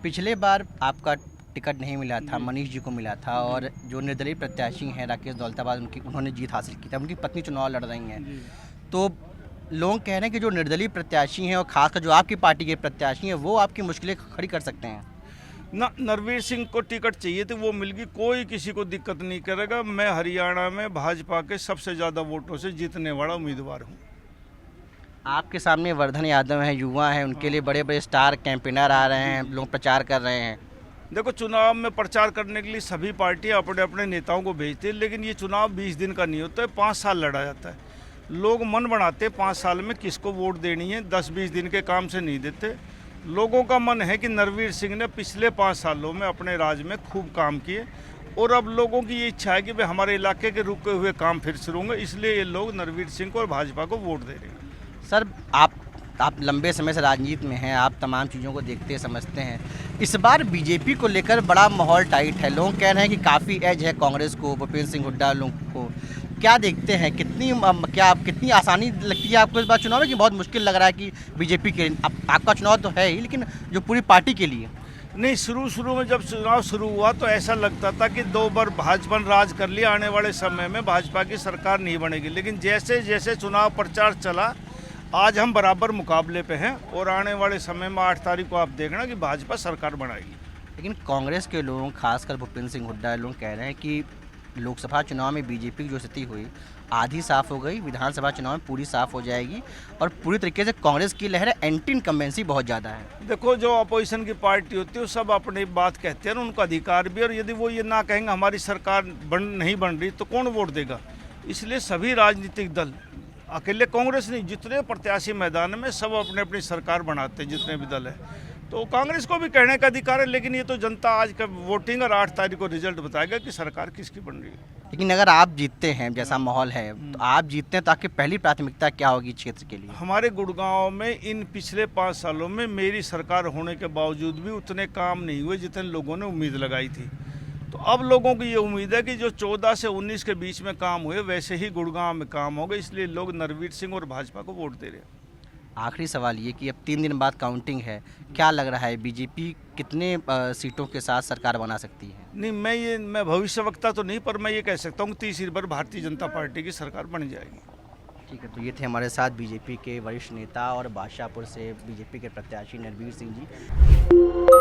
पिछले बार आपका टिकट नहीं मिला था, मनीष जी को मिला था और जो निर्दलीय प्रत्याशी हैं राकेश दौलताबाद उन्होंने जीत हासिल की थी। उनकी पत्नी चुनाव लड़ रही हैं। तो लोग कह रहे हैं कि जो निर्दलीय प्रत्याशी हैं और खासकर जो आपकी पार्टी के प्रत्याशी हैं वो आपकी मुश्किलें खड़ी कर सकते हैं। ना, नरवीर सिंह को टिकट चाहिए थी, वो मिल गई, कोई किसी को दिक्कत नहीं करेगा। मैं हरियाणा में भाजपा के सबसे ज़्यादा वोटों से जीतने वाला उम्मीदवार हूँ। आपके सामने वर्धन यादव हैं, युवा हैं, उनके लिए बड़े बड़े स्टार कैंपेनर आ रहे हैं, लोग प्रचार कर रहे हैं। देखो, चुनाव में प्रचार करने के लिए सभी पार्टियां अपने अपने नेताओं को भेजती है, लेकिन ये चुनाव 20 दिन का नहीं होता है, 5 साल लड़ा जाता है। लोग मन बनाते 5 साल में किसको वोट देनी है, 10-20 दिन के काम से नहीं देते। लोगों का मन है कि नरवीर सिंह ने पिछले 5 सालों में अपने राज्य में खूब काम किए और अब लोगों की ये इच्छा है कि भाई हमारे इलाके के रुके हुए काम फिर शुरू होंगे, इसलिए ये लोग नरवीर सिंह को और भाजपा को वोट दे रहे हैं। सर, आप लंबे समय से राजनीति में हैं, आप तमाम चीज़ों को देखते समझते हैं। इस बार बीजेपी को लेकर बड़ा माहौल टाइट है। लोग कह रहे हैं कि काफ़ी एज है कांग्रेस को, भूपेंद्र सिंह हुड्डा लोगों को। क्या देखते हैं, कितनी आसानी लगती है आपको इस बार चुनाव में कि बहुत मुश्किल लग रहा है कि बीजेपी के आपका चुनाव तो है ही, लेकिन जो पूरी पार्टी के लिए? नहीं, शुरू में जब चुनाव शुरू हुआ तो ऐसा लगता था कि 2 बार भाजपा ने राज कर लिया, आने वाले समय में भाजपा की सरकार नहीं बनेगी। लेकिन जैसे जैसे चुनाव प्रचार चला, आज हम बराबर मुकाबले पे हैं और आने वाले समय में 8 तारीख को आप देखना कि भाजपा सरकार बनाएगी। लेकिन कांग्रेस के लोग, खासकर भूपेंद्र सिंह हुड्डा लोग कह रहे हैं कि लोकसभा चुनाव में बीजेपी की जो स्थिति हुई आधी साफ हो गई, विधानसभा चुनाव में पूरी साफ हो जाएगी और पूरी तरीके से कांग्रेस की लहर एंटी इनकम्बेंसी बहुत ज़्यादा है। देखो, जो अपोजिशन की पार्टी होती है वो सब अपनी बात कहते हैं, उनका अधिकार भी, और यदि वो ये ना कहेंगे हमारी सरकार नहीं बन रही तो कौन वोट देगा। इसलिए सभी राजनीतिक दल, अकेले कांग्रेस नहीं, जितने प्रत्याशी मैदान में सब अपने अपनी सरकार बनाते हैं, जितने भी दल है। तो कांग्रेस को भी कहने का अधिकार है, लेकिन ये तो जनता आज का वोटिंग और 8 तारीख को रिजल्ट बताएगा कि सरकार किसकी बन रही है। लेकिन अगर आप जीतते हैं, जैसा माहौल है, तो आप जीतते हैं तो आपकी पहली प्राथमिकता क्या होगी क्षेत्र के लिए? हमारे गुड़गांव में इन पिछले 5 सालों में मेरी सरकार होने के बावजूद भी उतने काम नहीं हुए जितने लोगों ने उम्मीद लगाई थी। तो अब लोगों की ये उम्मीद है कि जो 14 से 19 के बीच में काम हुए वैसे ही गुड़गांव में काम होगा, इसलिए लोग नरवीर सिंह और भाजपा को वोट दे रहे हैं। आखिरी सवाल ये कि अब 3 दिन बाद काउंटिंग है, क्या लग रहा है बीजेपी कितने सीटों के साथ सरकार बना सकती है? नहीं, मैं भविष्यवक्ता तो नहीं, पर मैं ये कह सकता हूँ कि तीसरी बार भारतीय जनता पार्टी की सरकार बन जाएगी। ठीक है, तो ये थे हमारे साथ बीजेपी के वरिष्ठ नेता और बादशाहपुर से बीजेपी के प्रत्याशी नरवीर सिंह जी।